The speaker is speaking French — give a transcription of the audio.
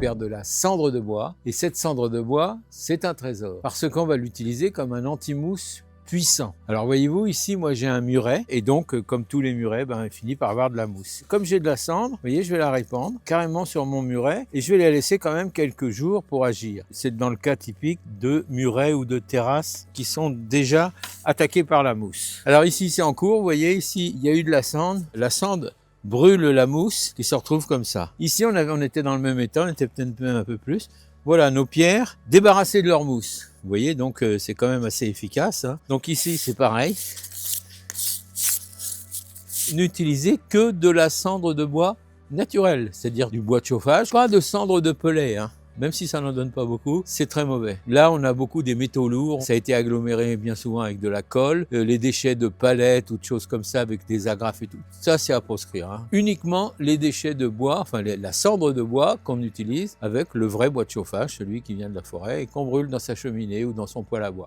récupère de la cendre de bois, et cette cendre de bois, c'est un trésor, parce qu'on va l'utiliser comme un anti-mousse puissant. Alors voyez-vous, ici, moi j'ai un muret, et donc, comme tous les murets, il finit par avoir de la mousse. Comme j'ai de la cendre, vous voyez, je vais la répandre carrément sur mon muret, et je vais la laisser quand même quelques jours pour agir. C'est dans le cas typique de murets ou de terrasses qui sont déjà attaqués par la mousse. Alors ici, c'est en cours, vous voyez, ici, il y a eu de la cendre. La cendre brûle la mousse qui se retrouve comme ça. Ici, on était dans le même état, on était peut-être même un peu plus. Voilà nos pierres débarrassées de leur mousse. Vous voyez, donc c'est quand même assez efficace. Hein. Donc ici, c'est pareil. N'utilisez que de la cendre de bois naturelle, c'est-à-dire du bois de chauffage, pas de cendre de peulet. Hein. Même si ça n'en donne pas beaucoup, c'est très mauvais. Là, on a beaucoup des métaux lourds. Ça a été aggloméré bien souvent avec de la colle, les déchets de palettes ou de choses comme ça avec des agrafes et tout. Ça, c'est à proscrire. Hein. Uniquement les déchets de bois, enfin la cendre de bois qu'on utilise avec le vrai bois de chauffage, celui qui vient de la forêt et qu'on brûle dans sa cheminée ou dans son poêle à bois.